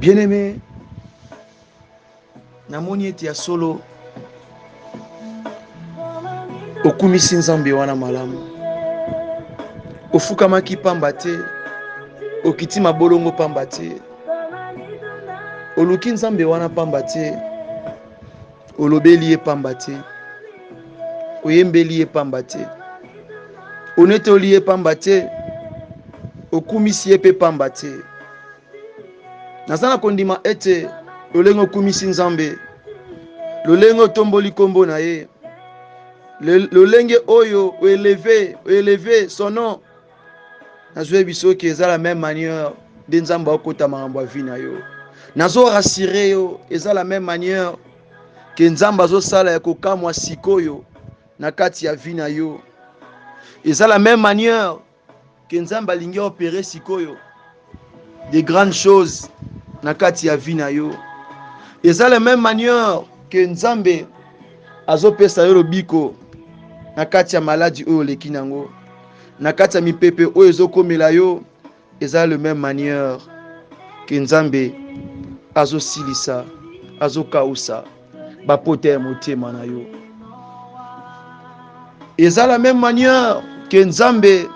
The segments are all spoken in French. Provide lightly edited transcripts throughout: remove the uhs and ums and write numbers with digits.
Bien-aimé, namoni ete ya solo okumisi nzambe wana malamu, ofukamaki pamba te, okiti mabolongo pamba te, oluki nzambe wana pamba te, olobeli ye pamba te, oyembeli ye pamba te, onetoli ye pamba te, okumisi ye pe pamba te. Naza na kondima ete lolenge okumisi nzambe, lolenge otomboli kombo na ye, lolenge oyo oeleve son nom, nazwe biso ki eza la même manière de nzambe akota makambo ya vi na yo. Nazo rassure yo, eza la même manière ke nzambe azosala ya kokamwa sikoyo na kati ya vi na yo. Eza la même manière ke nzambe alingi opérer sikoyo de grandes choses na kati ya vi na yo. Eza la même manière ke nzambe azopesa yo lobiko na kati ya maladi oyo oleki nango, na kati ya mipepe oyo ezokomela yo. Eza la même manière ke nzambe azosilisa, azokausa bapota ya motema na yo. Eza la même manière ke nzambe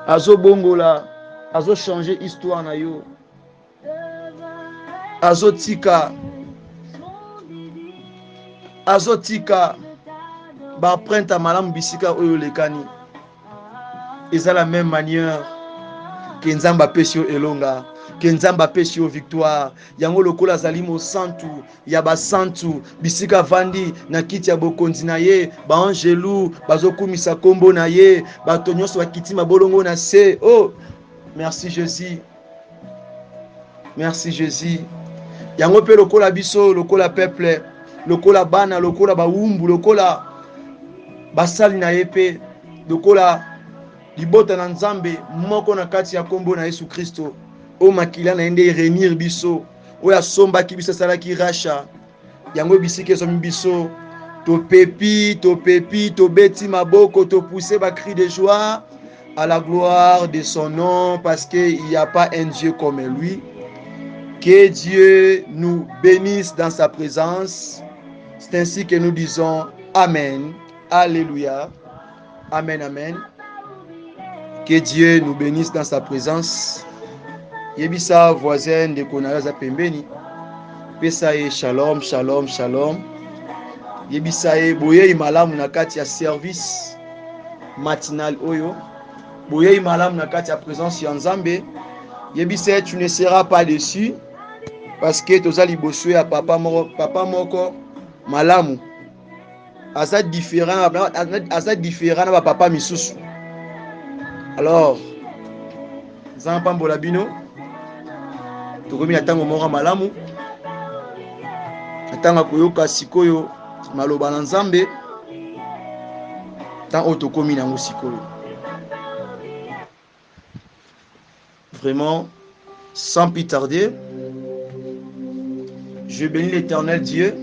azobongola, azochanger histoire na yo, azotika baprenta malamu bisika oyo lekani. Eza la même manière ke nzambe apesi yo elonga, ke nzambe apesi yo victoire. Yango lokola azali mosantu ya basantu bisika vandi na kiti ya bokonzi na ye, baangelu bazokumisa kombo na ye, bato nyonso bakiti mabolongo na se. Oh, merci Jésus, merci Jésus. Yango pe lokola biso, lokola peuple, lokola bana, lokola bawumbu, lokola basali na ye pe, lokola libota na nzambe moko na kati ya kombo na Yesu Kristo, o makila na ende renir biso, o ya sombaki biso salaki racha. Yango bisika ezomi biso, topepi, tobeti maboko, topousse ba cri de joie à la gloire de son nom, parce qu'il n'y a pas un Dieu comme lui. Que Dieu nous bénisse dans sa présence. C'est ainsi que nous disons Amen. Alléluia. Amen, amen. Que Dieu nous bénisse dans sa présence. Yebisa voisin de Konaraza Pembeni. Pesa e shalom, shalom, shalom. Yebisa e boye imalamu na kati ya service matinal oyo. Boye imalamu na kati ya présence ya Nzambe. Yebisa tu ne seras pas déçu, parce que toza liboso ya papa moko malamu. Asa différent na papa misusu. Alors, Nzambe pambola bino, tokomi na tango moko malamu, atanga koyoka sikoyo maloba na Nzambe, tant otokomi nango sikoyo. Vraiment, sans plus tarder, je bénis l'Éternel Dieu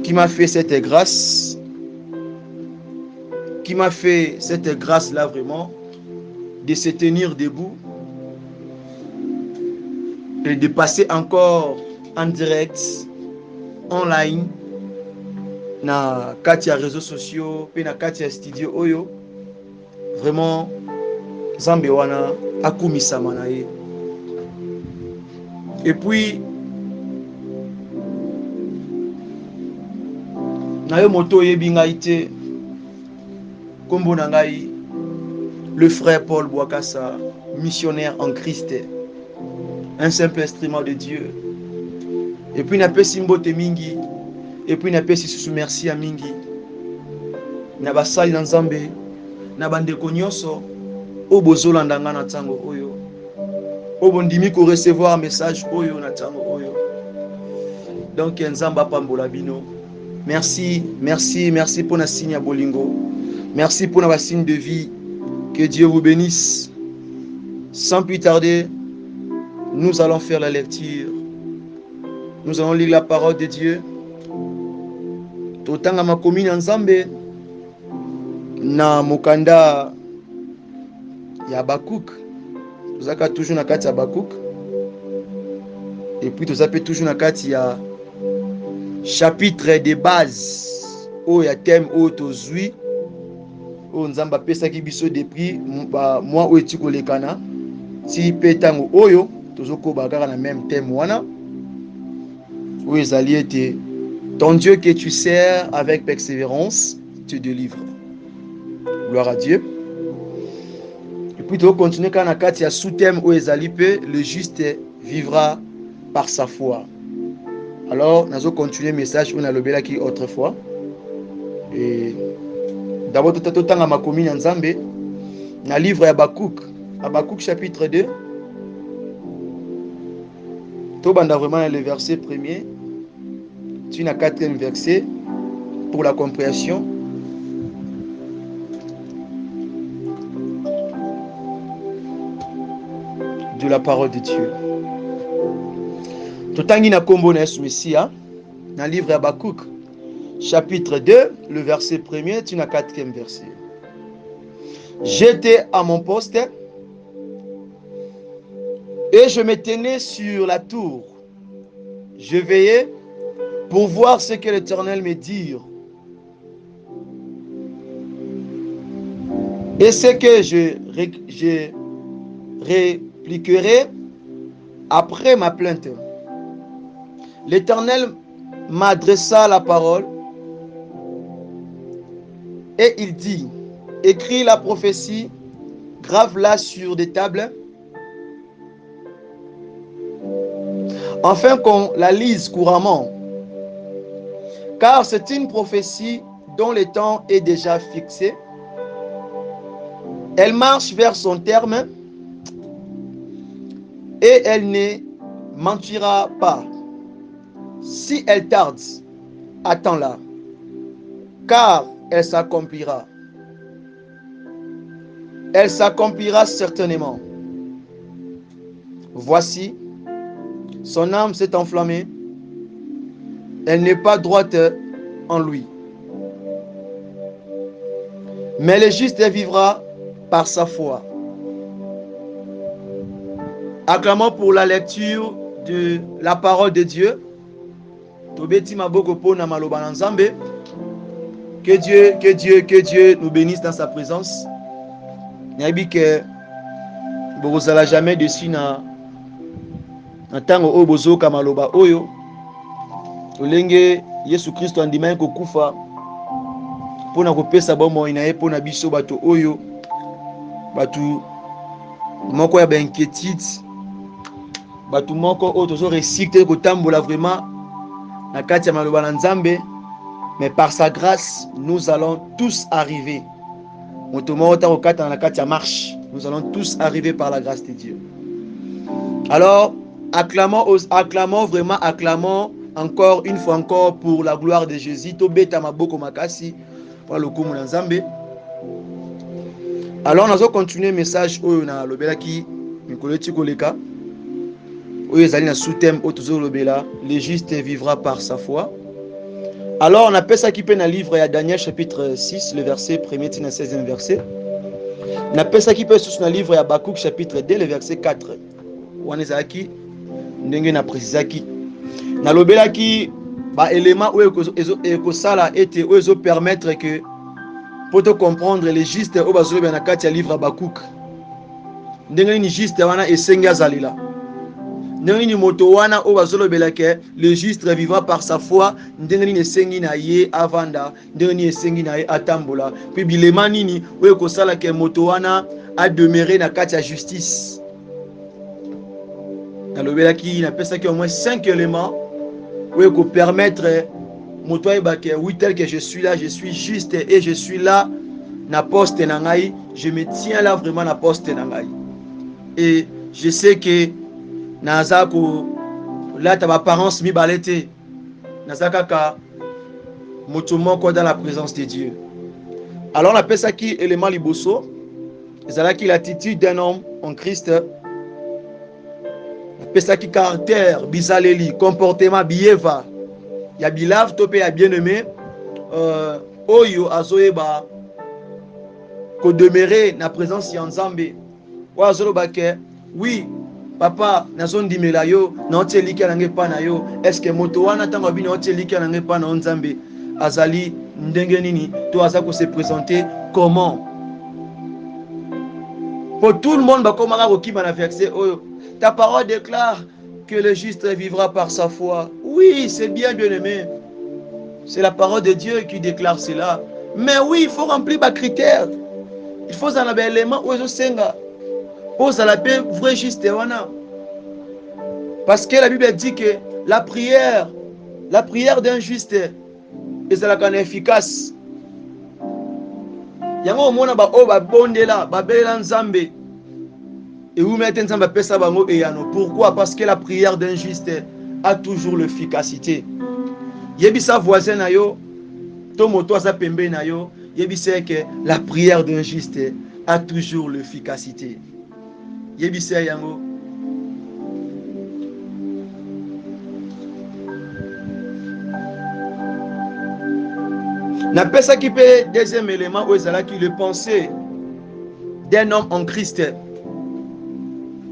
qui m'a fait cette grâce, là vraiment, de se tenir debout et de passer encore en direct, online, na kati ya réseaux sociaux, pe na kati ya studio oyo. Vraiment, Nzambe wana akumisama na ye. Et puis, na yo moto yebi ngai te, kombo na ngai, le frère Paul Bouakassa, missionnaire en Christ, un simple instrument de Dieu. Et puis na pesi mbote mingi, et puis na pesi susu merci ya mingi, na basali na Nzambe, na bandeko nyonso o bozolanda nga na tango oyo, o bondimi ko recevoir message oyo na tango oyo. Donc Nzambe apambola bino. Merci, merci, merci pour la signe à Bolingo. Merci pour la signe de vie. Que Dieu vous bénisse. Sans plus tarder, nous allons faire la lecture. Nous allons lire la parole de Dieu. Totanga makomi na Nzambe na mokanda ya Habakkuk. Tozaka toujours na kati ya Habakkuk. Et puis tout ça peut toujours na kati ya chapitre de base oyo ya thème oyo tozwi oyo nzambe apesaki biso depuis mois oyo eti kolekana ti mpe ntango oyo tozokoba kaka na même thème wana oyo ezali ete ton Dieu que tu sers avec persévérance te délivre. Gloire à Dieu. Et puis tu continuer kaka na kati ya sous-thème oyo ezali mpe le juste vivra par sa foi. Alors nazo continuer message oyo nalobelaki autrefois. Et d'abord totanga makomi na Nzambe na livre ya Habakkuk chapitre 2. Tobanda vraiment le verset premier tu na 4e verset pour la compréhension. De la parole de Dieu. Totangi na kombo na Yesu Messia na livre ya Habakkuk chapitre 2 le verset premier tu na 4e verset. J'étais à mon poste et je me tenais sur la tour. Je veillais pour voir ce que l'Éternel me dit. Et ce que je répliquerai après ma plainte. L'Éternel m'adressa la parole et il dit, écris la prophétie, grave-la sur des tables, afin qu'on la lise couramment. Car c'est une prophétie dont le temps est déjà fixé. Elle marche vers son terme et elle ne mentira pas. Si elle tarde, attends-la, car elle s'accomplira. Elle s'accomplira certainement. Voici, son âme s'est enflammée. Elle n'est pas droite en lui. Mais le juste vivra par sa foi. Acclamons pour la lecture de la parole de Dieu. Tobeti maboko pona maloba na Nzambe. Que Dieu nous bénisse dans sa présence. Nayebi que bokozala jamais dessus na ntango oyo bozoka maloba oyo. Tolenge Yesu Kristo andimaki kokufa mpona kopesa bomoi na ye mpona biso bato oyo bato moko ya bainquiétude bato moko oyo tozoresiste kotambola vraiment na kati ya maloba na Nzambe, mais par sa grâce nous allons tous arriver. Moto moko ntango okata na kati ya marche, nous allons tous arriver par la grâce de Dieu. Alors acclamons encore une fois encore pour la gloire de Jésus. Tobeta maboko makasi pour le kumu na Nzambe. Alors nous allons continuer le message oyo na lobelaki mikolo eti koleka oyo ezali na sous-thème oyo tozolobela le juste vivra par sa foi. Alors on appelle ça qui peut dans le livre ya Daniel chapitre 6 le verset 1er tina 16e verset. On appelle ça qui peut dans le livre ya Habakkuk chapitre 2 le verset 4. Wana ezalaki ndenge na précisaki nalobelaki ba élément oyo ekosala ete oyo ezo permettre que pour te comprendre les juste oyo bazoloba na kati ya livre ya Habakkuk ndenge nini juste wana esengi azalila ndenge nini moto wana oyo bazolobela ke le juste vivra par sa foi ndenge nini esengi na ye avanda ndenge nini esengi na ye atambola puis bilema nini oyo ekosala ke moto wana ademeure na kati ya justice. Nalobelaki napesaki au moins 5 éléments où il permettre moto ayebake oui tel que je suis là, je suis juste et je suis là na poste na ngai, je me tiens là vraiment na poste na ngai. Et je sais que naza ko là ta apparence mi balete naza kaka moto moko dans la présence de Dieu. Alors on appelle ça qui élément liboso, ezalaki l'attitude d'un homme en Christ. Pesaki caractère bizaleli comportement bieva ya bilave to pe ya bien-aimé oyo azoyeba ko demeurer na présence ya Nzambe o azoloba ke oui papa nazondimela yo naotie likia nange pa na yo. Est-ce que moto wana ntango abi naotie likia nange pa na nzambe azali ndenge nini to aza ko se présenter comment? Pour tout le monde bakomaka kokima na verset oyo. Ta parole déclare que le juste vivra par sa foi. Oui, c'est bien, bien aimé. C'est la parole de Dieu qui déclare cela. Mais oui, il faut remplir les critères. Il faut en avoir l'élément où ils senga. Pour ça la paix vrai juste wana. Parce que la Bible dit que la prière d'un juste est la efficace. Yango mona ba o ba bondela ba bela nzambe. Et vous mettez nzambe pesa bango eyano. Pourquoi? Parce que la prière d'un juste a toujours l'efficacité. Yebisa voisin na yo, to moto sa pembe na yo, yebisa que la prière d'un juste a toujours l'efficacité. Yebisa yango. Na pesa qui peut deuxième élément où ezala qui le pensée d'un homme en Christ.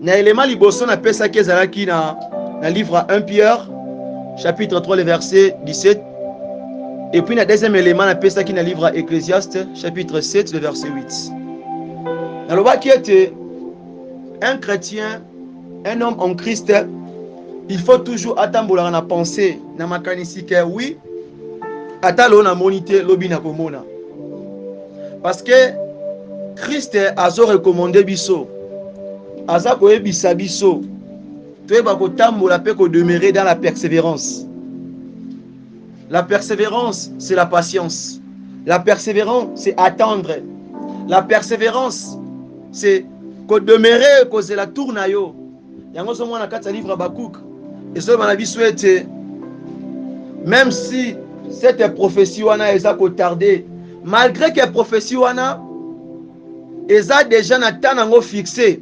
Na élément liboso na pesa qui ezala qui na livre 1 Pierre chapitre 3 le verset 17. Et puis na deuxième élément na pesa qui na livre Ecclésiaste chapitre 7 le verset 8. Na loba qui était un chrétien, un homme en Christ, il faut toujours attendre na pensée na makanisi que oui atalo na monité lobi na komona. Parce que Christ a recommandé biso. Aza ko ebisa biso. Toyeba ko tambola pe ko demeurer dans la persévérance. La persévérance, c'est la patience. La persévérance, c'est attendre. La persévérance, c'est ko demeurer ko la tourna yo. Yango so mwana kata livre Habakkuk. Et so bana biso ete même si cette prophétie wana eza ko tarder, malgré que prophétie wana eza déjà na temps nango fixé.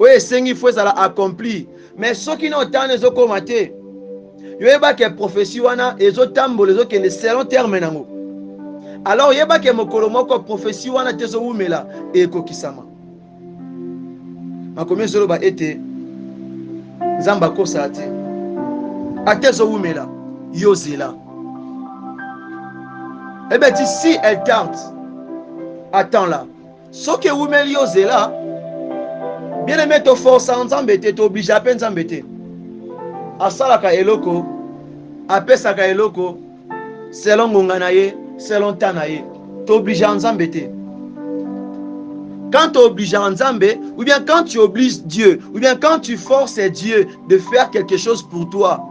Oui, il faut ça accompli. Mais ceux qui n'ont pas de commaté, il y a des prophéties et des tambours, les selon terme. Alors, il y a des prophéties et des oumela et kokisama. Ma commune zoloba été Zamba Kosate. A tes oumela, Yozela. Eh bien, si elle tarde, attends-la. Ce que oumela Yozela, bien aimé, to force ensemble, tu obligé à peine s'embêter. A salaka eloko, a pesaka eloko, selon ngonganaye, selon tanaye, tu obligé à s'embêter. Quand tu obliges ensemble, ou bien quand tu obliges Dieu, ou bien quand tu forces Dieu de faire quelque chose pour toi,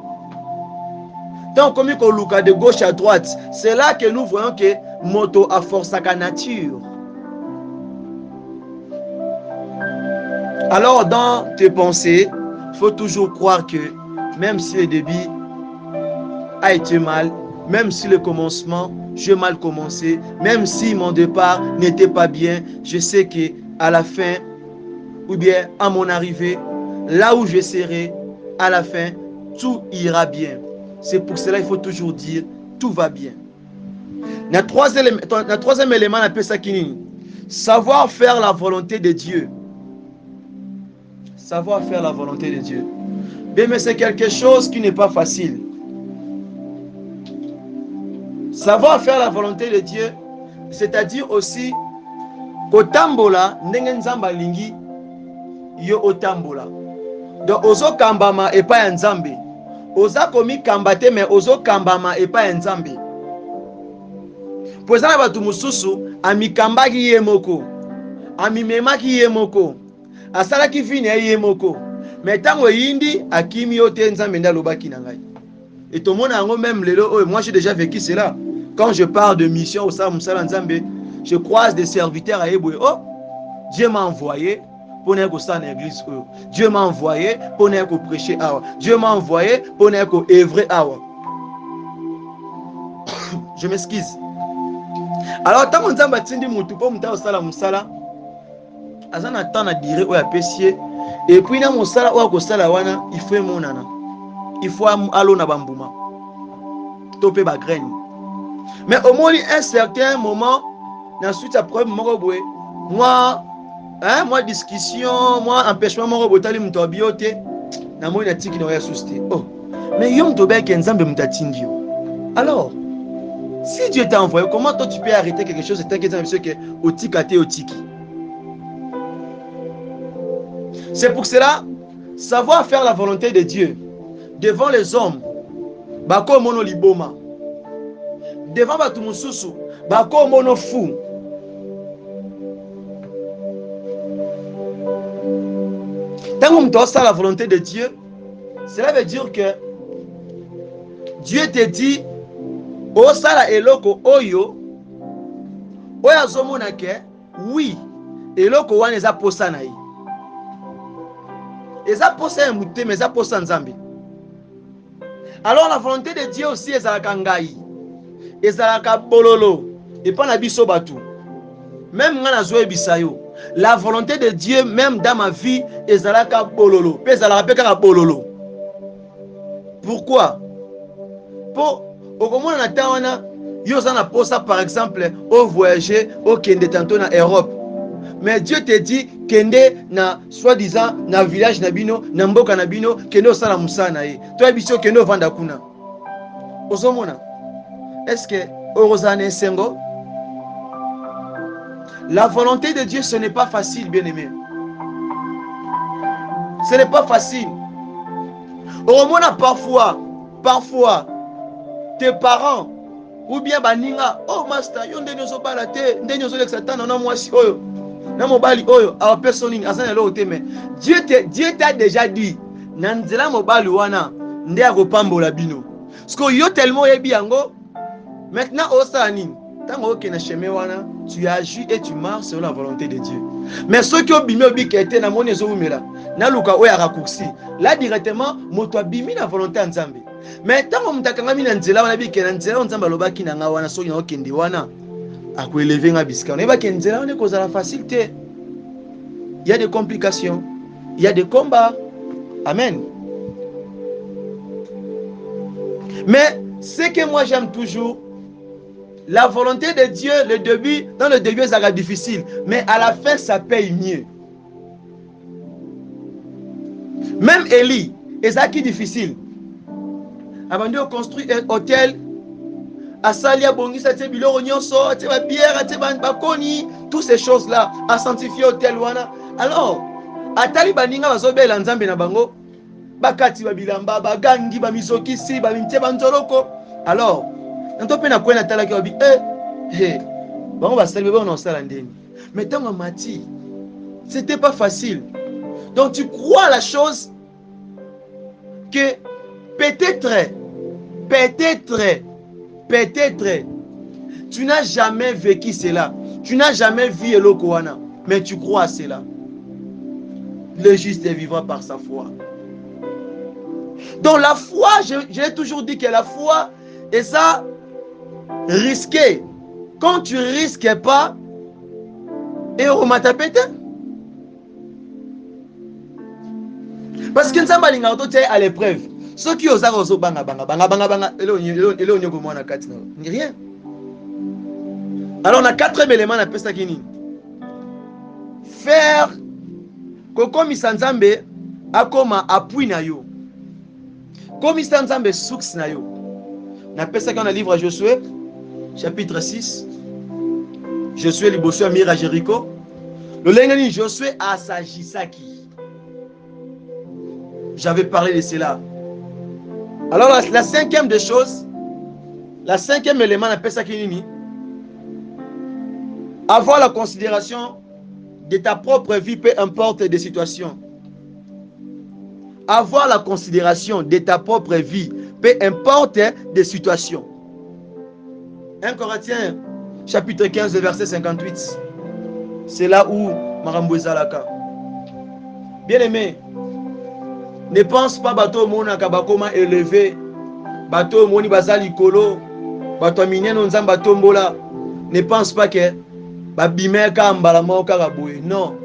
tant comme qu'on look de gauche à droite, c'est là que nous voyons que moto a force sa nature. Alors, dans tes pensées, il faut toujours croire que même si le début a été mal, même si le commencement, j'ai mal commencé, même si mon départ n'était pas bien, je sais qu'à la fin, ou bien à mon arrivée, là où je serai, à la fin, tout ira bien. C'est pour cela qu'il faut toujours dire, tout va bien. Le troisième élément, on appelle ça qui savoir faire la volonté de Dieu. Savoir faire la volonté de Dieu. Bien, mais c'est quelque chose qui n'est pas facile. Savoir faire la volonté de Dieu, c'est-à-dire aussi kotambola ndenge nzamba lingi yo otambola. Donc ozo kambama et pas nzambe. Oza komi kambate mais ozo kambama et pas nzambe. Pour ça batu mususu amikambaki ye moko. Amimemaki ye moko. Asala ki fini ye moko. Mais tango yindi akimi yote nzambe ndalobaki na ngai. Et tout le monde a même lelo, moi j'ai déjà vécu cela. Quand je parle de mission au Sam Musala Nzambe, je croise des serviteurs à Eboué. Oh, Dieu m'a envoyé pour aller dans l'église. Dieu m'a envoyé pour aller prêcher. Dieu m'a envoyé pour aller œuvrer. Je m'excuse. Alors, tant que Nzambe a tindi mutu pour muta osala musala, azana tana dire o ya pesier. Et puis na musala o ko sala wana, il faut monana. Il faut aller na bambuma. Topé ba graine. Mais au moins un certain moment, ensuite après moi hein, moi discussion, moi empêchement moko botali muto biote na moi na tiki na ya souci. Oh, mais yom to ba ke nzambe mutatingi yo. Alors, si Dieu t'a envoyé, comment toi tu peux arrêter quelque chose et t'inquiéter que otikate otiki? C'est pour cela, savoir faire la volonté de Dieu devant les hommes, bako mono liboma. Devant batu mususu, bako mono fou. Tant qu'on doit faire la volonté de Dieu, cela veut dire que Dieu te dit, osala eloko oyo, oya zomona ke, oui, eloko wana eza posa na ye. Eza posa ya mute, mais eza posa nzambe. Alors la volonté de Dieu aussi ezalaka ngai, ezalaka bololo, et pas na biso batu. Même nga na zoe bisayo. La volonté de Dieu, même dans ma vie, ezalaka bololo. Ezalaka peka bololo. Pourquoi? Pour okomona na tawana yo za na posa par exemple au voyager au kende tantôt na Europe. Mais Dieu te dit kende na soi-disant na village na bino, na mboka na bino, kende osala musana ye. Toi biso kende vanda kuna. Ozomona. Est-ce que orozane sengo? La volonté de Dieu, ce n'est pas facile, bien-aimé. Ce n'est pas facile. Au moins, parfois, tes parents, ou bien baninga, oh master, yon de nous balate, de nous l'exatan, non moi si oyo, non mobali oyo, alors personne azan elo teme. Dieu t'a déjà dit, nanzela mobali wana, nde akopambola bino. Parce que yo tellement yebi yango, maintenant osani. Tu agis et tu marches selon la volonté de Dieu. Mais ceux qui ont bimé au bikete na moni ezomumela na luka oya raccourci là directement moto abimi na volonté nzambe. Mais tant que mutakanga mina nzela wana bikena nzela nzambe alobaki na nga wana soki na okende wana akoelever nga bisika. On eba ke nzela wana kozala facilité. Il y a des complications, il y a des combats. Amen. Mais ce que moi j'aime toujours, la volonté de Dieu, dans le début, ça sera difficile. Mais à la fin, ça paye mieux. Même Élie, et ça qui est difficile. Avant de construire un hôtel, à Salia Bongi, ça c'est Biloro Nyonso, c'est ma bière, c'est ma bakoni, toutes ces choses-là, à sanctifier hôtel wana. Alors, à Talibaninga, Bazobe, Lanzambe na bango, Bakati Babilamba, Bagangi, Bamisokisi, Baminte Banzoroko. Alors, quand on a quoi tala qui va dire bon on va saluer on sala ndeni. Mais tant que mati c'était pas facile. Donc tu crois à la chose que peut-être tu n'as jamais vécu cela. Tu n'as jamais vu eloko wana, mais tu crois à cela. Le juste est vivant par sa foi. Donc la foi, j'ai toujours dit que la foi est ça risquer. Quand tu risques pas, et on m'a tapé. Parce que nous sommes à l'épreuve. Ceux qui osent banga rien. Alors on a 4 éléments à pesta kini. Faire comme Nzambe akoma appui na yo. Comme Nzambe soux na yo. On appelle ça dans le livre à Josué, chapitre 6. Josué liboso amir à Jéricho. Le lengani Josué a Sagisaki. J'avais parlé de cela. Alors la cinquième des choses, la cinquième élément on appelle ça kinini. Avoir la considération de ta propre vie, peu importe des situations. Avoir la considération de ta propre vie, peu importe des situations. 1 Corinthiens, chapitre 15, verset 58. C'est là où Marambo Zalaka. Bien aimé, ne pense pas bateau mona kabakoma élevé, bateau moni bazali kolo, bateau mineno nzamba tombola. Ne pense pas que babimeka mbalama karaboue. Non.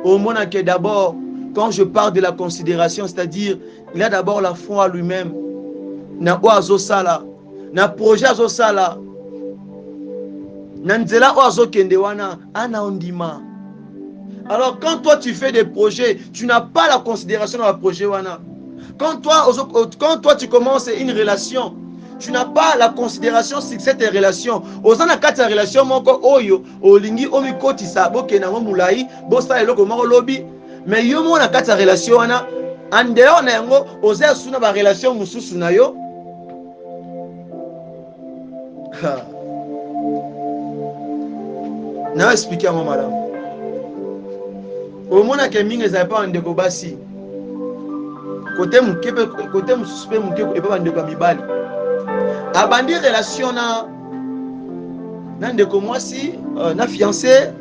Au moins que d'abord, quand je parle de la considération, c'est-à-dire, il a d'abord la foi à lui-même. Na oazo sala, na projet azo sala, na nzela oazo kende wana ana ondima. Alors quand toi tu fais des projets, tu n'as pas la considération dans le projet wana. Quand toi tu commences une relation, tu n'as pas la considération sur cette relation. Ozana kati ya relation moko oyo olingi omikotisa bokena ngo mulai bosa eloko moko lobi, mais yo mo na kati ya relation wana en dehors na yango oza suna ba relation mususu na yo. Na expliquer moi madame. Au mona ke mingi ezali pa ndeko basi. Côté mukepe côté mususu mukepe epa ndeko mibali. Abandi relation na ndeko mwasi na fiancé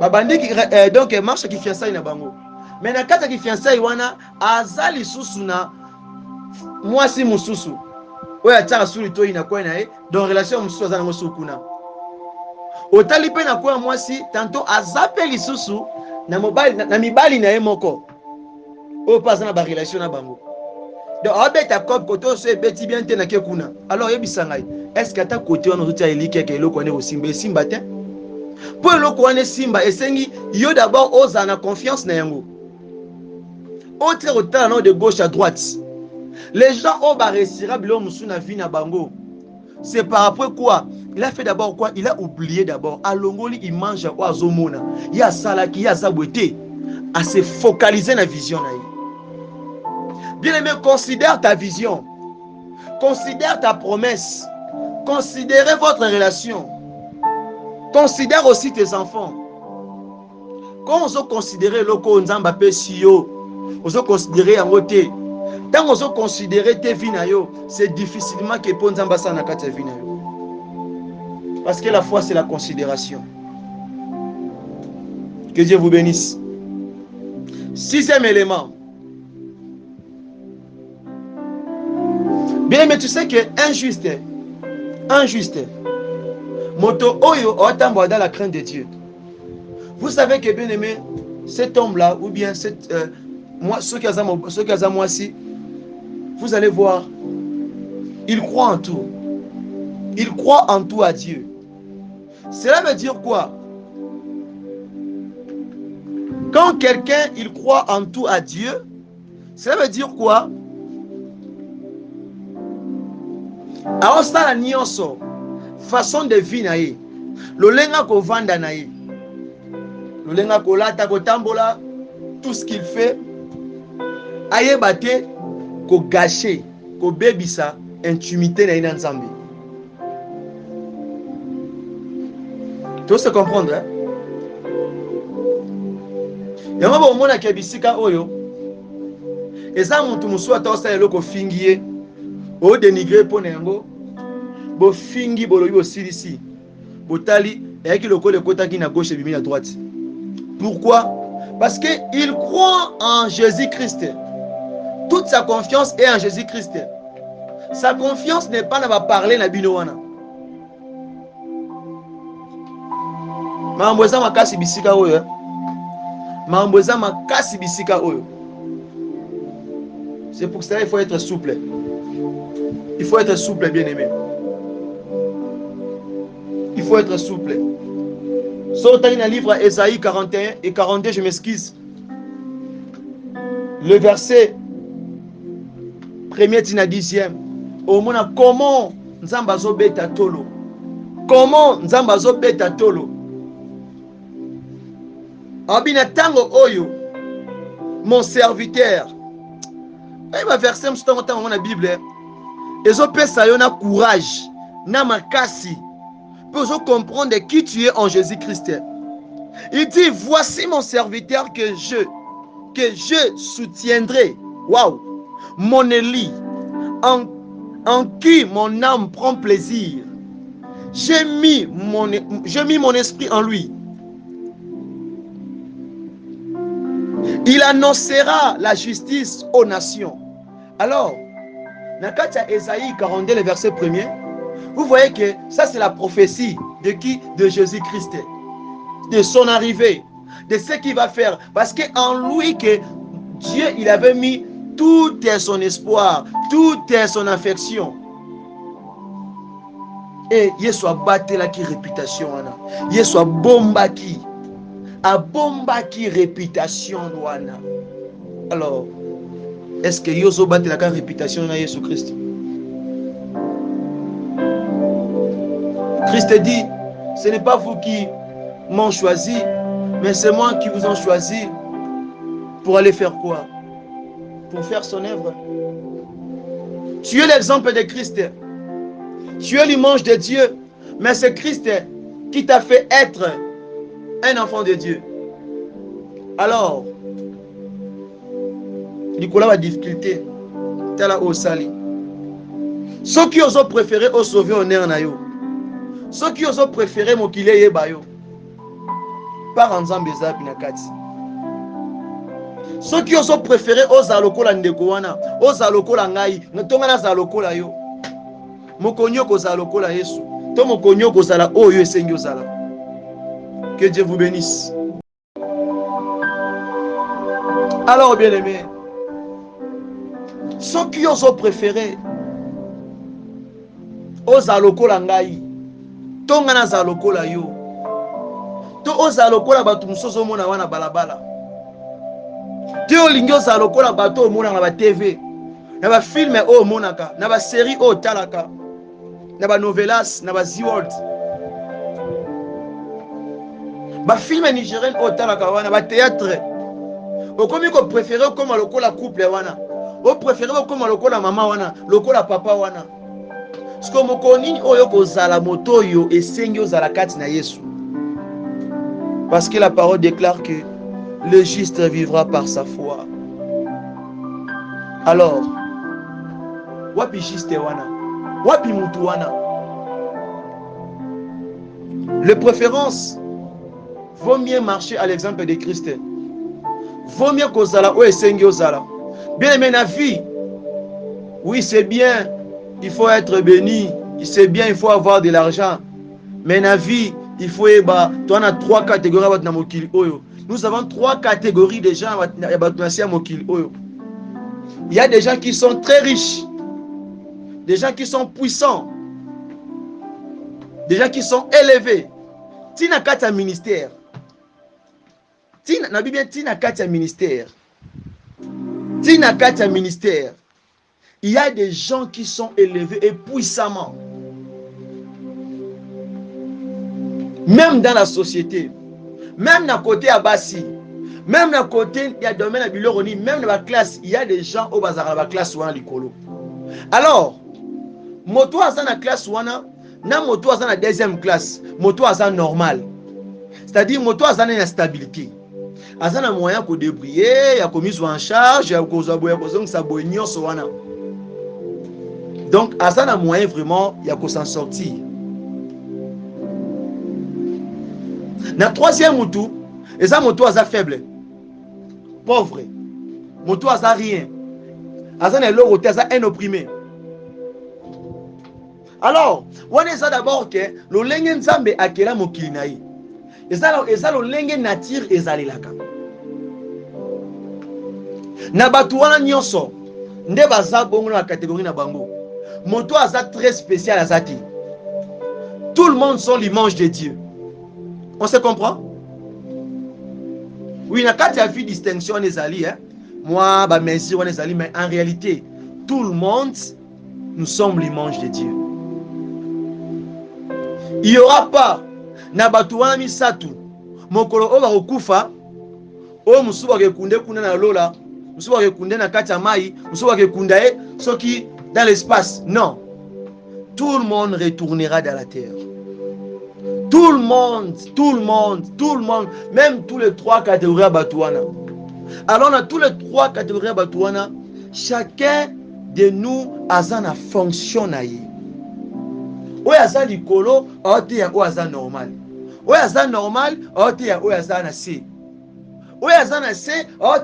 babandi donc marche ki fiançailles na bango. Mais na kata ki fiançailles wana azali susu na mwasi mususu. Oya ataka suri to ina kwa na donc relation mususu azana ngo sukuna. Otali pe na kwa mwasi tantôt azape lisusu na mobile na mibali na ye moko. O pas na ba relation na bango. Donc abeta cop koto se beti bien te na ke kuna. Alors yebisa ngai, est-ce que ta côté on ozotia elike ke eloko ane osimba simba te? Po eloko ane simba esengi yo d'abord oza na confiance na yango. Autre otala de gauche à droite. Les gens ont réussira bilo musu na vie na bango. C'est par rapport quoi? Il a fait d'abord quoi? Il a oublié d'abord. À Longoli, il mange à Oazomona. Il y a Salaki, il y a Zabouete. À se focaliser dans la vision. Bien aimé, considère ta vision. Considère ta promesse. Considérez votre relation. Considère aussi tes enfants. Quand on se considère le Nzamba Pesio, on se considère en côté. Tant on se considère tes vies, c'est difficilement que pour Nzamba sa na kati vie. Parce que la foi, c'est la considération. Que Dieu vous bénisse. Sixième élément. Bien, mais tu sais que injuste, moto oyo otambo dans la crainte de Dieu. Vous savez que bien aimé, cet homme-là, ou bien ceux qui ont moi aussi, vous allez voir, il croit en tout. Il croit en tout à Dieu. Cela veut dire quoi? Quand quelqu'un il croit en tout à Dieu, cela veut dire quoi? Aosala nyonso façon de vie na ye. Lolenga ko vanda na ye. Lolenga ko lata ko tambola, tout ce qu'il fait ayeba te ko gâcher, ko bebisa intimité na ina nzambe. Tu sais comprendre, hein? Yango ba omona ke bisika oyo eza mutu musu atosa eloko fingiye o dénigrer pona yango bo fingi bolobi bo silisi botali et ki loko le kota ki na gauche et à droite. Pourquoi? Parce que il croit en Jésus-Christ. Toute sa confiance est en Jésus-Christ. Sa confiance n'est pas dans parler na bino wana. Mambo eza makasi bisika oyo. Mambo eza makasi bisika oyo. C'est pour ça qu'il faut être souple. Il faut être souple, bien aimé. Il faut être souple. Sortez dans le livre Ésaïe 41 et 42, je m'excuse. Le verset 1er tina 10e. Au moins, comment Nzamba zo beta tolo? Comment Nzamba zo beta tolo? Abina tango oyo, mon serviteur. Il va verser dans la Bible. Ils ont ça yon a courage, na makasi, pour comprendre qui tu es en Jésus-Christ. Il dit, voici mon serviteur que je soutiendrai. Waouh! Mon Élie, en qui mon âme prend plaisir. J'ai mis mon esprit en lui. Il annoncera la justice aux nations. Alors, dans Ésaïe 42, le verset 1er, vous voyez que ça c'est la prophétie de qui? De Jésus-Christ. De son arrivée, de ce qu'il va faire. Parce qu'en lui, que Dieu il avait mis tout son espoir, toute son affection. Et il soit battu là qui réputation. Il soit bomba qui. abombaki réputation wana. Alors, est-ce que yozo batela ka réputation na Jésus Christ? Christ dit, ce n'est pas vous qui m'ont choisi, mais c'est moi qui vous ont choisi pour aller faire quoi? Pour faire son œuvre. Tu es l'exemple de Christ. Tu es l'image de Dieu, mais c'est Christ qui t'a fait être un enfant de Dieu. Alors, Nicolas a difficulté. Tela au sali. Ceux qui ont préféré au sauver honneur na yo. Ceux qui ont préféré mokile yeba yo. Par ensemble zapi na kati. Ceux qui ont préféré aux alokola ndeko wana, aux alokola ngai, ntonga na zalokola yo. Mokonyo ko zalokola Yesu. To mokonyo ko zala oyo esengi ozala. Que Dieu vous bénisse. Alors bien-aimés, ceux qui ont préféré aux alokola ngai, tonga na zalokola yo. To ozalokola batu musozo mona wana balabala. Te olingi ozalokola batu omona na ba TV, na ba film o monaka, na ba série o talaka, na ba novelas, na ba Z-World. Ba film nigérien o talaka wana, ba théâtre. Okomi ko préférer comme lokola couple wana. O préférer comme lokola mama wana, lokola papa wana. Ce que mokoni oyo kozala moto yo esengi ozala kati na Yesu. Parce que la parole déclare que le juste vivra par sa foi. Alors, wapi juste wana? Wapi mutu wana? Les préférences vaut mieux marcher à l'exemple de Christ. Vaut mieux kozala o esengi ozala. Bien aimé na vie. Oui, c'est bien. Il faut être béni. C'est bien, il faut avoir de l'argent. Mais na vie, il faut eba. Tu as 3 catégories na mokili oyo. Nous avons 3 catégories de gens à mokili oyo. Il y a des gens qui sont très riches. Des gens qui sont puissants. Des gens qui sont élevés. Tina kata ministère. Na Bible tina kata ministère. Tina kata ministère. Il y a des gens qui sont élevés et puissamment. Même dans la société. Même dans le côté Abassi. Même dans le côté, il y a domaine à Biloroni. Même dans la classe, il y a des gens au bazar dans la classe ou en l'icolo. Alors, moto à la classe ou na moto à la deuxième classe. Moto à normal. C'est-à-dire moto à la instabilité. Azan a moyen pour débrouiller, il y a commis en charge, il y a cause wana. Donc Azan a moyen vraiment, il y a qu'à s'en sortir. Na troisième moto, et ça moto aza faible, pauvre, moto aza rien. Azan est l'autre, aza un opprimé. Alors, on est ça d'abord que le lenge nzambe akela mokili na ye. Et ça le lenge nature ezalelaka. Na batu wana nyonso nde baza bongo na catégorie na bango. Moto aza très spécial azati. Tout le monde sont l'image de Dieu. On se comprend? Oui, na kati ya vie distinction ezali hein. Moi ba mesure on ezali mais en réalité tout le monde nous sommes l'image de Dieu. Il y aura pas na batu wana misatu mokolo o ba kokufa o musuba ke kunde kuna na lola. Musuba ke kunde na kati ya mai, musuba ke kundae soki dans l'espace. Non. Tout le monde retournera dans la terre. Tout le monde, même tous les 3 catégories à Batouana. Alors, dans tous les 3 catégories à Batouana, chacun de nous a une fonction. Ou a likolo, ou a normal. Ou a normal, ou a C. Ou a C, ou a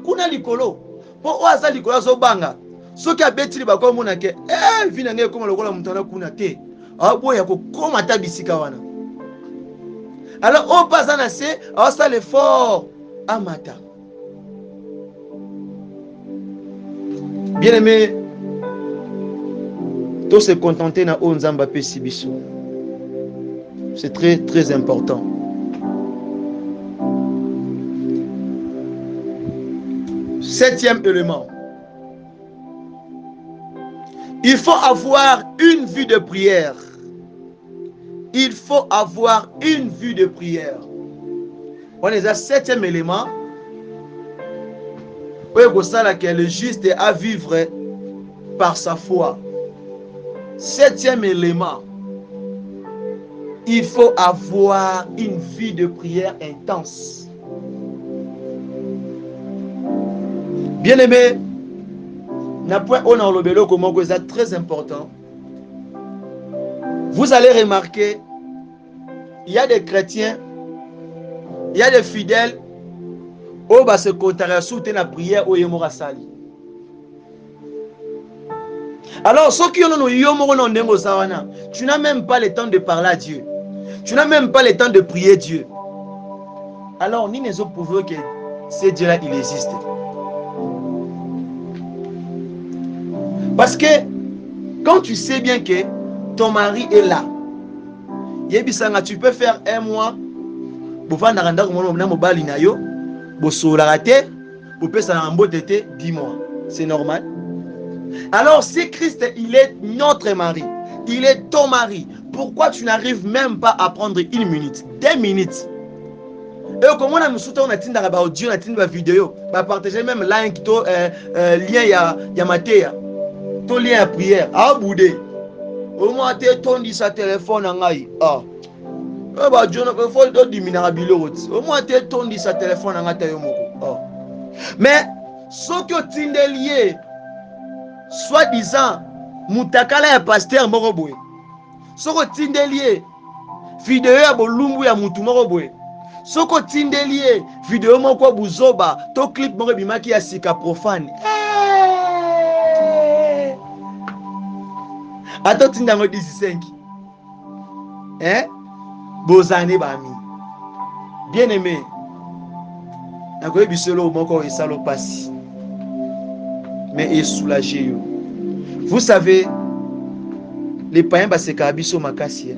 kuna likolo. Pour ou a likolo zo banga. Ce qui a bêti bako mona ke vinange comme lokola mutana kuna te. Abo ya ko koma tabisika wana. Alors on passe à nasser, on ça l'effort à matin. Bien aimé, tout se contenter na onzamba pe sibiso. C'est très très important. Septième élément. Il faut avoir une vie de prière. Il faut avoir une vie de prière. On est à septième élément. Oui, que le juste est à vivre par sa foi. Septième élément. Il faut avoir une vie de prière intense. Bien aimé, c'est très important. Vous allez remarquer, il y a des chrétiens, il y a des fidèles, où va se contrarier à la prière au Yemora Sali. Alors, ceux qui ont tu n'as même pas le temps de parler à Dieu. Tu n'as même pas le temps de prier Dieu. Alors, ni les autres prouvent que ce Dieu-là, il existe. Parce que quand tu sais bien que ton mari est là, tu peux faire un mois pour faire un mobile, 10 mois. C'est normal. Alors si Christ, il est notre mari, il est ton mari, pourquoi tu n'arrives même pas à prendre 1 minute, 2 minutes? Et comment on a audio, on a vidéo, partager même lien ya matéa, ton lien à prière, à boudé. Au moins tu tondi sa téléphone en aïe. Ah. Au moins tu tondi sa téléphone en aïe. Mais ce que tu es lié, soi-disant, mutakala ya pasteur moroboé. Ce que tu es lié, vidéo ya bolumbu ya mutu moroboé. Ce que tu es lié, vidéo moko buzoba, to clip moko bimaki ya sika profane. Ato tindango 15. Hein? Bozane bami. Bien aimé. Nakoye bisolo moko esalo pasi. Mais il est soulagé. Vous savez, les païens se kabiso makasi.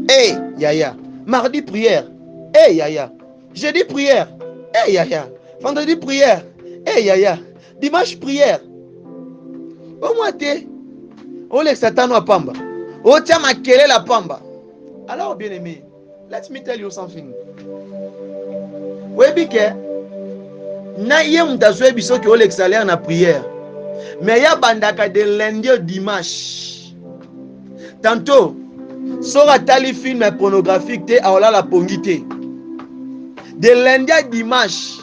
Hey, yaya. Mardi prière. Hey, yaya. Jeudi prière. Hey, yaya. Vendredi prière. Hey, yaya. Dimanche prière. Au moins, on laisse Satan à pamba. On tient ma kele la pamba. Alors, bien aimé, let me tell you something. Oui, bien na yé mutazwe biso ki ole salaire na prière. Mais ya bandaka de lundi au dimanche. Tantôt, sora tali film pornographique te aola la pongité. De lundi à dimanche,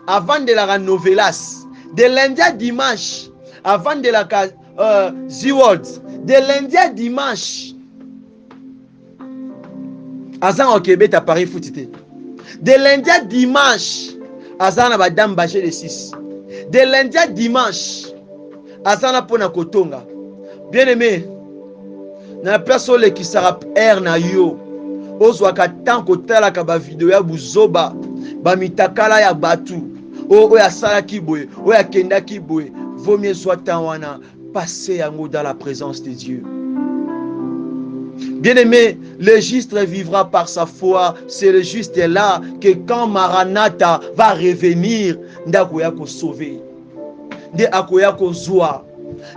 avant de la novelas. De lundi à dimanche, avant de la Z-World. De lundi à dimanche, azan au Québec à Paris foutité. De lundi à dimanche, azana badam baché de 6. De lundi à dimanche, azana pona kotonga. Bien aimé, na personne qui sera air na yo. Ozwaka tant kotala ka ba vidéo ya buzoba, ba mitakala ya batu. O ya sala kiboye, o ya kenda kiboye. Vaut mieux soit wana passer yango dans la présence de Dieu. Bien aimé, le juste vivra par sa foi. C'est le juste là que quand Maranatha va revenir, ndakoya ko sauver. Nde akoya ko zwa.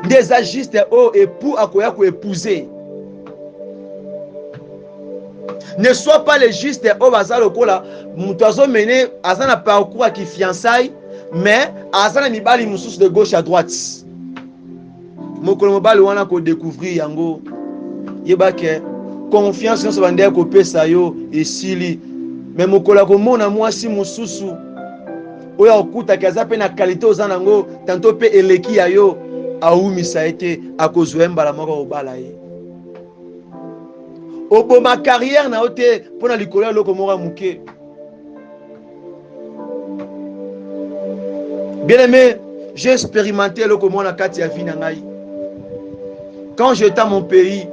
Des ajustes au époux akoya ko épouser. Ne sois pas le juste au bazar lokola, mutazo mené azana parcours qui fiançailles, mais azana mibali mususu de gauche à droite. Mokolo mobali wana ko découvrir yango. Yebake confiance dans ce bandé ko pesa yo esili. Mais mokola ko mona mwasi mususu oya okuta kaza pe na qualité ozanango tanto pe eleki ya yo aumisa ete akozwemba la moko obala ye. Obo ma carrière na ote pona likolo loko mora muke. Bien aimé, j'ai expérimenté loko mona kati ya vie na ngai. Quand j'étais à mon pays,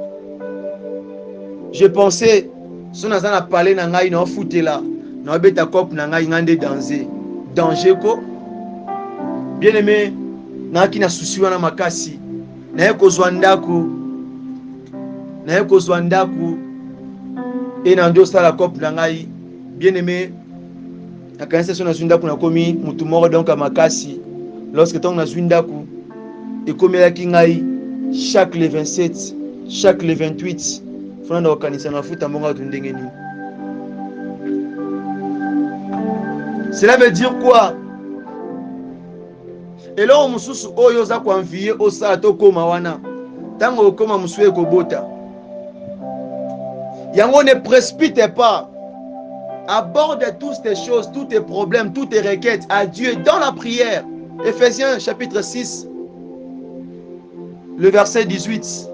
je pensais si on a parlé na ngai na foute là, na beta cop na ngai ngande danger. Danger ko. Bien aimé, na ki na susi wana makasi. Na ekozwa ndaku. Na ekozwa ndaku. Et dans deux la cop nangai, bien aimé, nakanisa so nazwi ndako nakomi mutu moko donc makasi. Lorsque ntango nazwi ndako ekomelaki ngai chaque le 27 chaque le 28 fona na kokanisa na mafuta mbongo atu ndenge nini. Cela veut dire quoi? Eloko mosusu oyo oza koanvie osala tokoma wana ntango okoma mosusu ekobota yango. Ne précipite pas, aborde toutes tes choses, tous tes problèmes, toutes tes requêtes à Dieu dans la prière. Ephésiens chapitre 6 le verset 18.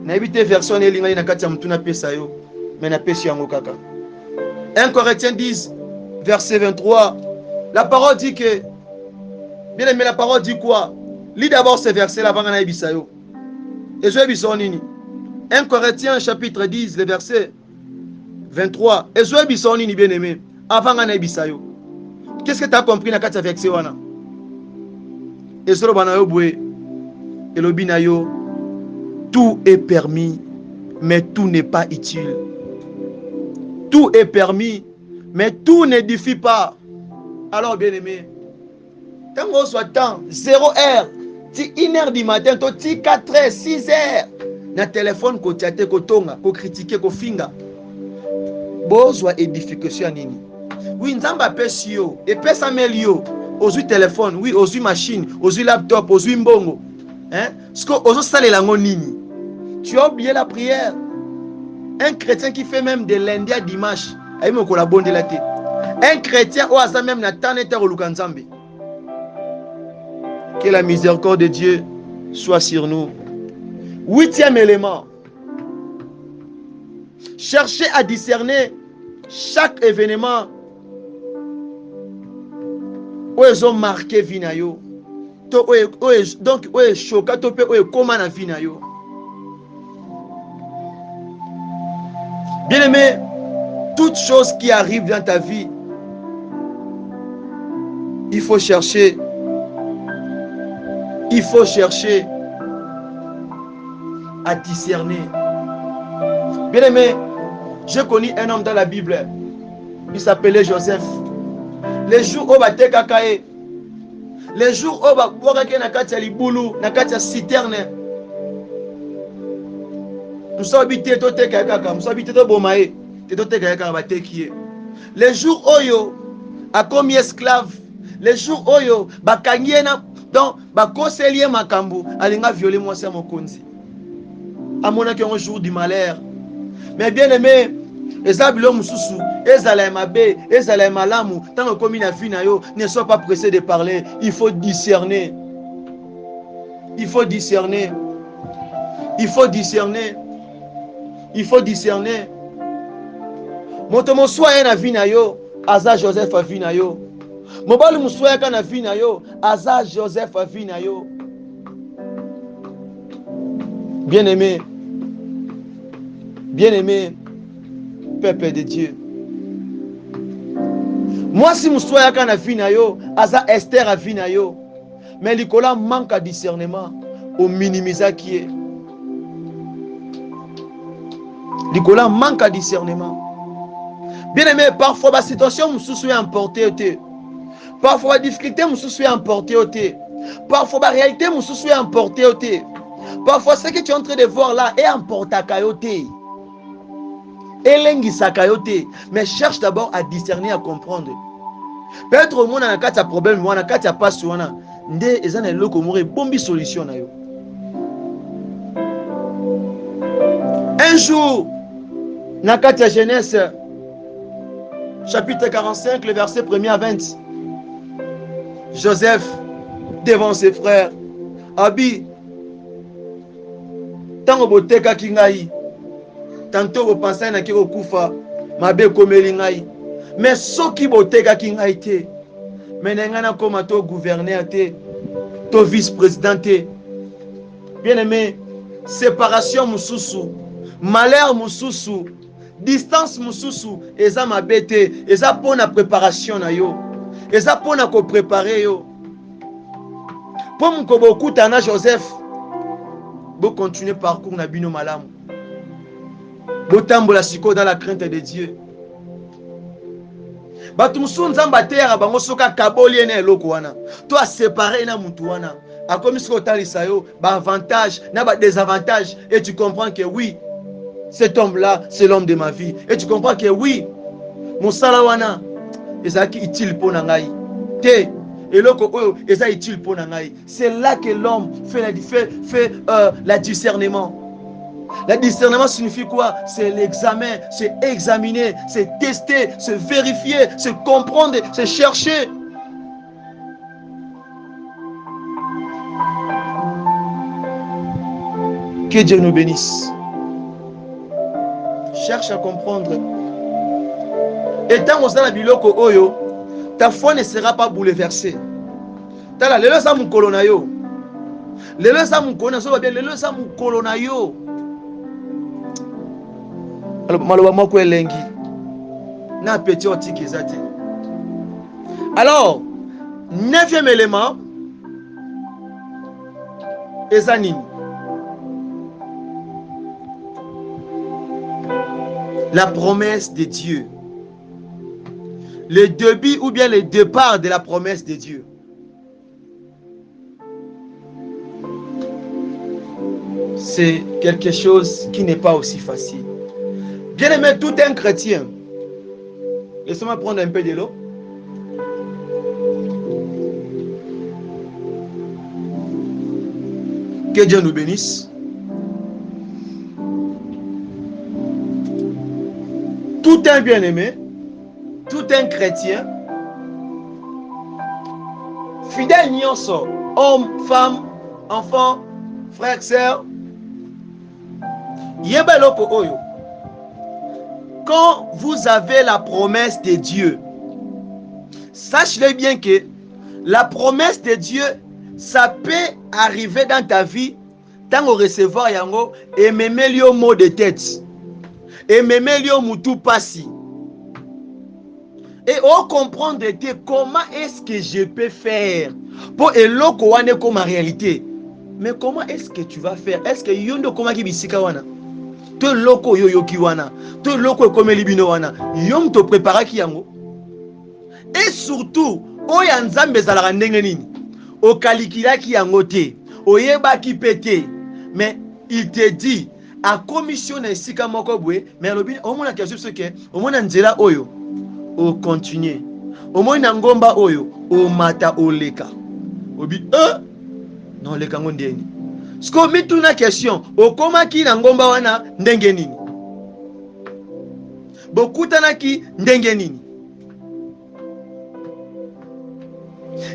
Na ebite version elingali na kati ya mutuna pesa yo mais na pesi yango kaka. 1 Corinthiens 10 verset 23. La parole dit que, bien aimé, la parole dit quoi? Lis d'abord ce verset là avant na ebisa yo. Et je ebisa nini? 1 Corinthiens chapitre 10 le verset 23. Et je ebisa nini bien aimé avant na ebisa yo. Qu'est-ce que tu as compris na kati ya verset wana? Et solo bana yo boye elobi na yo, tout est permis mais tout n'est pas utile. Tout est permis mais tout n'édifie pas. Alors bien aimé, tant qu'on soit temps 0h, ti 1h du matin, to ti 4h, 6h, na téléphone ko tchate ko tonga, ko critiquer ko finga. Bozwa édification nini? Oui, nzamba pesi yo, et pesa melio, ozui téléphone, oui, ozui machine, ozui laptop, ozui mbongo. Hein? Sko ozo salela ngo nini? Tu as oublié la prière. Un chrétien qui fait même de lundi à dimanche, aïe me kolabonde la tête. Un chrétien ou asa même na tanete olukanzambe. Que la miséricorde de Dieu soit sur nous. 8e élément. Cherchez à discerner chaque événement où ils ont marqué vie na yo. Donc où est choqué to pe où est comment na vie na yo. Bien aimé, toute chose qui arrive dans ta vie, il faut chercher à discerner. Bien aimé, j'ai connu un homme dans la Bible, il s'appelait Joseph. Les jours où il kakae, les jours où il nakati ya libulu, nakati ya citerne, nous sommes habités to teka kaka, nous sommes habités to bomae, to teka kaka batekie. Les jours oyo a commis esclave, les jours oyo bakangiena donc bakoselie makambu alinga violer moi c'est mon konzi. À mon un jour du malheur. Mais bien aimé, ezabilo mususu, ezala mabe, ezala malamu, tant que comme na vie na yo, ne sois pas pressé de parler, il faut discerner. Il faut discerner. Il faut discerner. Il faut discerner. Moto mo soya na vie na yo, aza Joseph a vie na yo. Mobali musoya ka na vie na yo, aza Joseph a vie na yo. Bien aimé, peuple de Dieu. Moi si musoya ka na vie na yo, aza Esther a vie na yo. Mais likola manque à discernement, au minimisa qui est. Likola manque à discernement. Bien aimé, parfois la situation mususu est emportée. Parfois la difficulté mususu est emportée. Parfois la réalité mususu est emportée. Parfois ce que tu es en train de voir là est emporté à kayote. Elengisa kayote. Mais cherche d'abord à discerner, à comprendre. Peut-être au monde a un problème, on a un passe, on a des loko mure bombi solution na yo. Un jour, Nakata Genèse, chapitre 45, le verset 1er à 20. Joseph, devant ses frères, Abi, tant que boteka kingai, tantôt vous pensez na ki okufa, mabe komeli ngai. Mais ce qui boteka kingai te, menengana comme to gouverneur te, to vice-président te. Bien aimé, séparation mususu, malheur mususu, distance mususu, eza mabete, eza pona préparation na yo, eza pona ko préparer yo. Pour mon koboku tana Joseph, bo continuer parcours na bino malamu. Bo tambola siko dans la crainte de Dieu. Batu musu nzamba terre bango soka kaboli na eloko wana. Toi séparer na mutu wana. A comme ce que talisa yo, ba avantage, na ba désavantage et tu comprends que oui, cet homme-là, c'est l'homme de ma vie. Et tu comprends que oui, mon salawana, ezaki utile pour nangai. Te, eloko oyo, eza utile pour nangai. C'est là que l'homme fait la discernement. Le discernement signifie quoi? C'est l'examen, c'est examiner, c'est tester, c'est vérifier, c'est comprendre, c'est chercher. Que Dieu nous bénisse. Cherche à comprendre. Et tant que dans biloko oyo, ta foi ne sera pas bouleversée. Tala lelo sa mukolo na yo. Lelo sa mukolo na so bien lelo sa mukolo na yo. Alors maloba moko elengi. Na petit otiki ezate. Alors, 9e élément ezanini. La promesse de Dieu. Le début ou bien le départ de la promesse de Dieu. C'est quelque chose qui n'est pas aussi facile. Bien aimé, tout un chrétien. Laissez-moi prendre un peu de l'eau. Que Dieu nous bénisse. Tout un bien-aimé, tout un chrétien, fidèle nyonso, homme, femme, enfant, frère, sœur, yebeloko oyo. Quand vous avez la promesse de Dieu, sachez bien que la promesse de Dieu, ça peut arriver dans ta vie, tant au recevoir yango, et même le mot de tête. Et même le moutou passi. Et on comprendre comment est-ce que je peux faire pour eloko wane comme en réalité. Mais comment est-ce que tu vas faire? Est-ce que yondo koma ki bisika wana? To loko yoyo ki wana. To loko comme libino wana. Yom to prépara ki yango. Et surtout, oya nzambe zalaka ndenge nini? O kalikila ki yango te. Oyeba ki pété. Mais il te dit a commission esika moko bwe, mais alobi omona quelque chose que omona nzela oyo o continuer. Omona ngomba oyo o mata oleka. Obi non leka ngondeni. Sko mituna question, okoma ki na ngomba wana ndenge nini? Bokutana ki ndenge nini?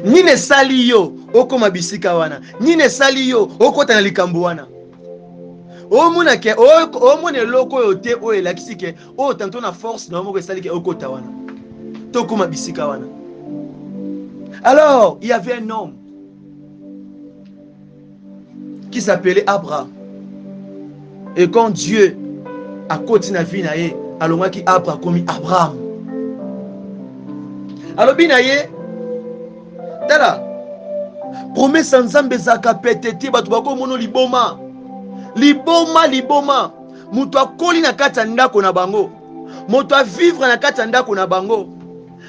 Nine sali yo okoma bisika wana. Nine sali yo okota na likambo wana. Omona ke omona loko yo te o elakisi ke o tanto na force na moko esali ke okota wana. Tokoma bisika wana. Alors, il y avait un homme qui s'appelait Abraham. Et quand Dieu a continué à vivre naye, alors qui Abraham comme Abraham. Alors binaye tala promesse nzambe zaka petete batu bako mono liboma. Liboma mutu akoli na kati ya ndako na bango, mutu avivre na kati ya ndako na bango,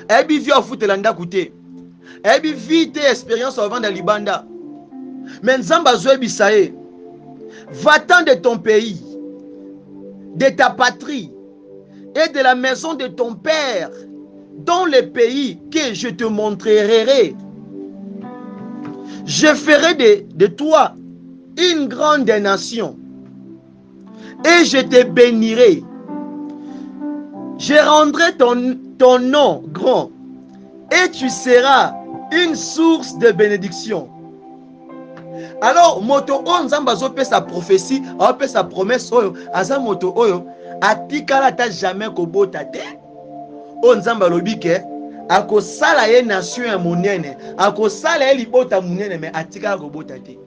ebi vi afutela ndako te, ebi vi te expérience avant de libanda. Mais nzamba zoebisa ye, va-t'en de ton pays, de ta patrie et de la maison de ton père dans le pays que je te montrerai. Je ferai de toi une grande nation et je te bénirai. Je rendrai ton nom grand et tu seras une source de bénédiction. Alors moto onzamba zo pe sa prophétie, a pe sa promesse oyo, aza moto oyo atikala ta jamais ko bota te. Onzamba lobike akosala ye nation ya monene, akosala ye libota monene mais atikala ko bota te.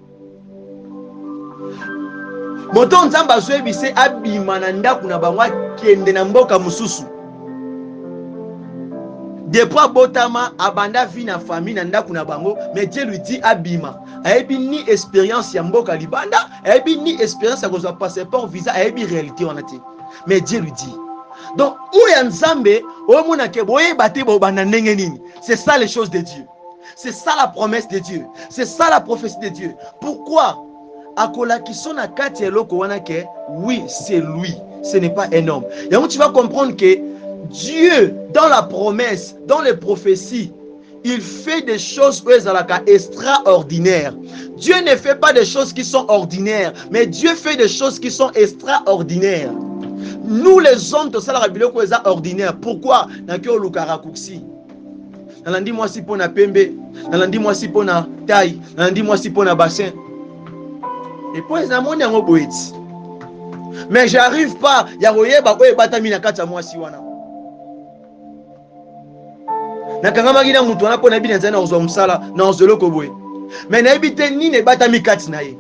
Moto nzamba zoebise abima na ndaku na bango kende na mboka mususu. Depuis botama abanda vie na famille na ndaku na bango, mais Dieu lui dit abima. Ayebi ni expérience ya mboka libanda, ayebi ni expérience ya kozwa passeport visa, ayebi réalité wana te. Mais Dieu lui dit Donc, c'est ça les choses de Dieu. C'est ça la promesse de Dieu. C'est ça la prophétie de Dieu. Pourquoi? Oui, c'est lui. Ce n'est pas un homme. Et donc, tu vas comprendre que Dieu, dans la promesse, dans les prophéties, il fait des choses extraordinaires. Dieu ne fait pas des choses qui sont ordinaires, mais Dieu fait des choses qui sont extraordinaires. Nous les hommes, tout ça, la Bible est ordinaire. Pourquoi? Nalandi moi si pona pembe, nalandi moi si pona taille, nalandi moi si pona bassin. Et puis na moni yango boeti. Mais j'arrive pas ya koyeba ko ebatami na kati ya moi si wana. Na kanga magina mutu wana pona bina nzana ozwa musala na ozolo ko boye. Mais na ebite ni ne batami kati na ye.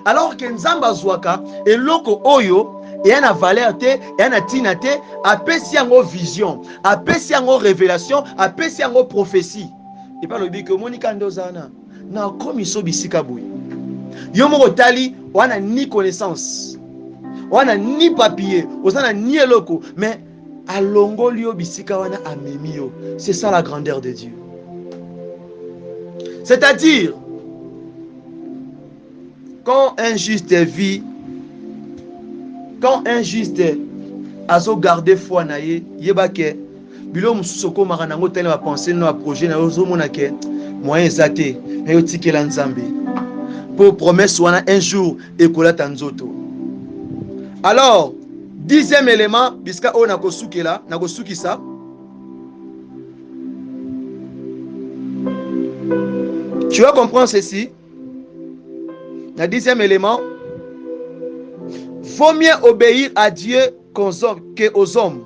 Alors que nzamba zwaka eloko oyo et en a valeur te, et en a tina te, apesi yango vision, apesi yango révélation, apesi yango prophétie. Et pas le biko monika ndozana na komiso bisika boy. Yo moko tali wana ni connaissance. Wana ni papier, ozana ni eloko, mais alongo lio bisika wana amemio. C'est ça la grandeur de Dieu. C'est-à-dire quand un juste vit, quand un juste a gardé foi na ye, yebake bilo musoko makana ngo tele ba penser no projet na ozo monake moyen ezate na yo tikela nzambe pour promesse wana un jour ekolata nzoto. Alors 10e élément biska o nakosukela nakosukisa tu vas comprendre ceci. Le 10e élément, vaut mieux obéir à Dieu qu'aux hommes.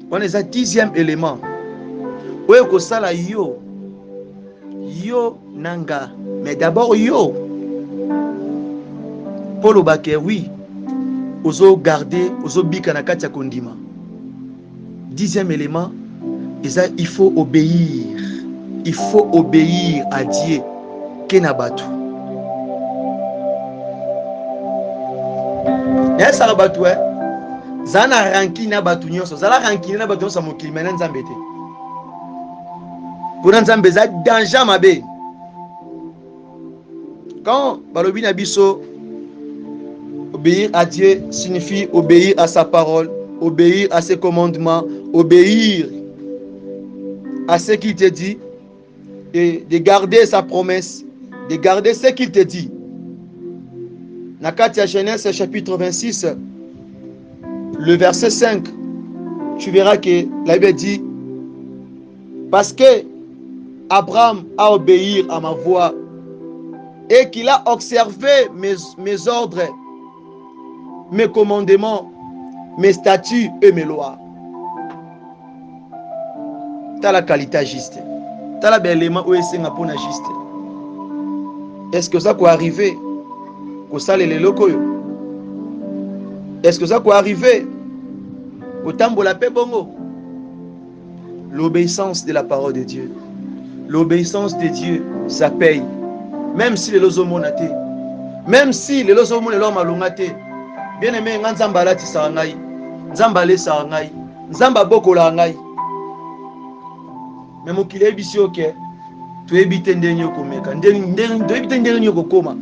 On est à 10e élément. Ouais, que ça là, yo nanga, mais d'abord yo. Paul Obake, oui, ozo garder, ozo bika na kati ya kondima. 10e élément, il faut obéir. Il faut obéir à Dieu. Kenabatu. Ya sarabatu zana ranki na batu nyonso zala ranki na batu nyonso mokili mena nzambe te. Pour nzambe za danger mabe. Quand balobi na biso obéir à Dieu signifie obéir à sa parole, obéir à ses commandements, obéir à ce qu'il te dit et de garder sa promesse, de garder ce qu'il te dit. Nakatia Genèse chapitre 26, le verset 5, tu verras que la Bible dit, parce que Abraham a obéi à ma voix et qu'il a observé mes ordres, mes commandements, mes statuts et mes lois. T'as la qualité juste. T'as la belle élément où est-ce qu'on a juste. Est-ce que ça peut arriver? Est-ce que ça peut arriver? L'obéissance de la parole de Dieu. L'obéissance de Dieu, ça paye. Même si les lozo monaté. Même si les lozo monaté l'homme alongate. Bien aimé, nzamba lati sarangai. Nzamba le sarangai. Nzamba boko la ngai. Mais mon kile bisi ok. Tu ébites ndenyo komeka. Ndenyo koma.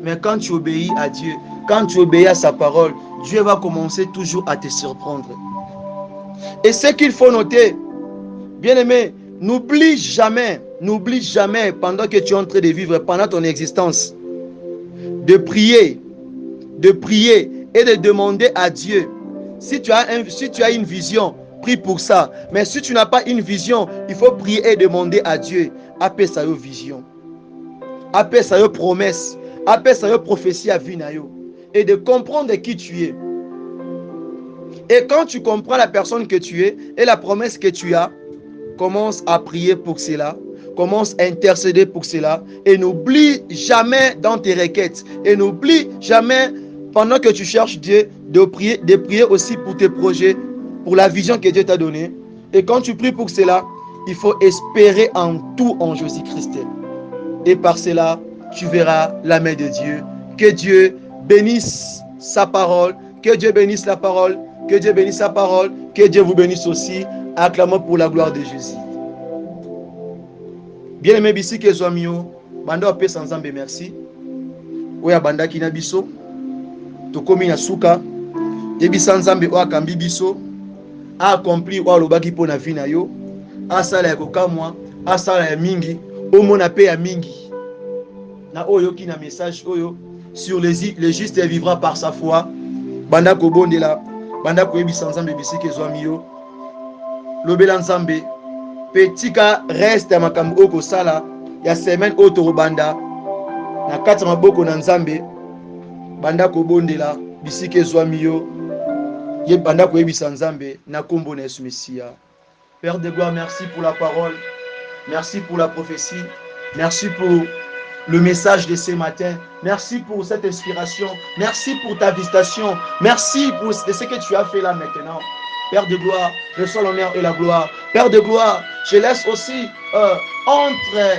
Mais quand tu obéis à Dieu, quand tu obéis à sa parole, Dieu va commencer toujours à te surprendre. Et ce qu'il faut noter, bien aimé, n'oublie jamais pendant que tu es en train de vivre, pendant ton existence, de prier et de demander à Dieu. Si tu as une vision, prie pour ça. Mais si tu n'as pas une vision, il faut prier et demander à Dieu. Appelle ça une vision. Appelle ça une promesse. Appelle ça une prophétie à Vinayo. Et de comprendre qui tu es. Et quand tu comprends la personne que tu es et la promesse que tu as, commence à prier pour cela. Commence à intercéder pour cela. Et n'oublie jamais dans tes requêtes. Et n'oublie jamais, pendant que tu cherches Dieu, de prier aussi pour tes projets, pour la vision que Dieu t'a donnée. Et quand tu pries pour cela, il faut espérer en tout en Jésus-Christ. Et par cela, tu verras la main de Dieu. Que Dieu bénisse sa parole, Que Dieu bénisse la parole. Que Dieu bénisse sa parole. Que Dieu vous bénisse aussi. Acclamons pour la gloire de Jésus. Bien-aimé bisi que Zoamio, banda paix sans Nzambe merci. Oya banda kina biso. Tokomi na suka. Yebisa Nzambe oya kambi biso. A accompli oya lobaki po na vie na yo. Asala ya kokamwa, asala ya mingi, omona pe ya mingi. Na oyo ki na message oyo sur le juste vivra par sa foi. Banda ko bondela, banda ko yebisa Nzambe bisi ke Zoamio. Lobela Nzambe petika reste makambo oko sala ya semaine oto banda na kati maboko na Nzambe banda ko bondela bisike Zoamio ye banda ko yebisa Nzambe na kombo na Yesu Mesia. Père de gloire, merci pour la parole, merci pour la prophétie, merci pour le message de ce matin, merci pour cette inspiration, merci pour ta visitation, merci pour ce que tu as fait là maintenant. Père de gloire, reçois l'honneur et la gloire. Père de gloire, je laisse aussi entre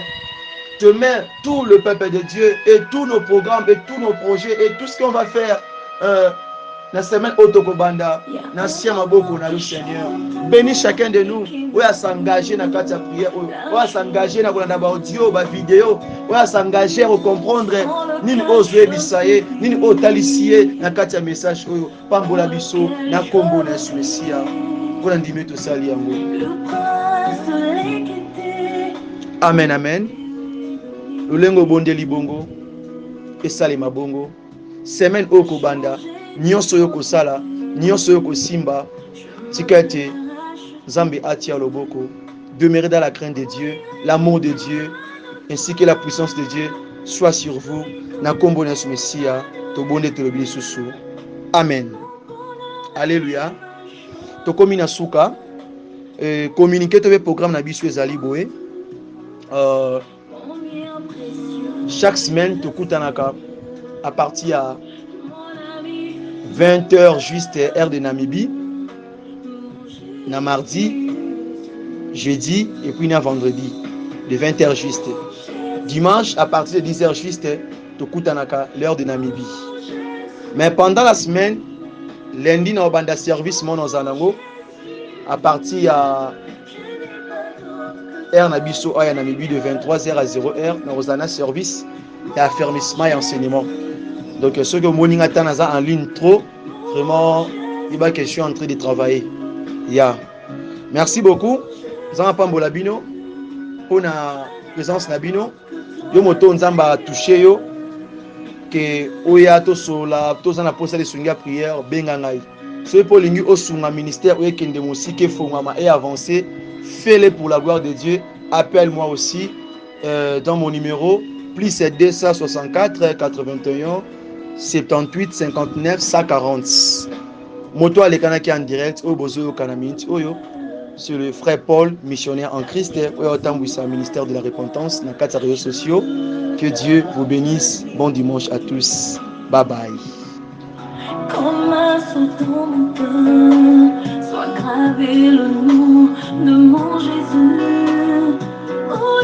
tes mains tout le peuple de Dieu et tous nos programmes et tous nos projets et tout ce qu'on va faire la semaine Otokobanda, Nasia Maboko, na Seigneur. Bénis chacun de nous. On va s'engager dans la prière, on va s'engager dans la audio, la vidéo, on va s'engager à comprendre ni osé bisaye, ni otalicie na katia message oyo pambola biso na kombo na Yesu Mesia. Pour ndime to sali yango. Amen amen. Lulengo bonde libongo esale mabongo. Semaine okobanda, nyonso yoko sala, nyonso yoko simba, tikate Nzambe atia loboko. Demeurez dans la crainte de Dieu, l'amour de Dieu ainsi que la puissance de Dieu soit sur vous. Na kombo na Yesu Mesia, to bonde te lobi susu. Amen. Alléluia. To komi na suka, communiquer to be programme na biso ezali boye. Chaque semaine to kutanaka à partir à 20h juste heure de Namibie. Na mardi, jeudi et puis na vendredi de 20h juste. Dimanche à partir de 10h juste Tokutanaka l'heure de Namibie. Mais pendant la semaine, lundi na banda service mon ozanango à partir à heure na biso aya Namibie de 23h à 0h na ozana service et affermissement et enseignement. Donc ceux que morning atanaza en ligne trop vraiment il va que je suis en train de travailler. Yeah. Merci beaucoup. Zama pambola bino pour la présence na bino. Yo moto nzamba touché yo que oya to sola to zana posa de sunga prière benga ngai. Ce pour lingi osunga ministère oye kende musike fongama et avancer, fais-le pour la gloire de Dieu. Appelle-moi aussi dans mon numéro plus 264 81 78 59 140. Moto Alekanaki en direct au Bozo Kanamint Oyo. C'est le frère Paul, missionnaire en Christ, au ministère de la repentance, dans les réseaux sociaux. Que Dieu vous bénisse. Bon dimanche à tous. Bye bye. Comme un sceau dans mon cœur, soit gravé le nom de mon Jésus. Oh,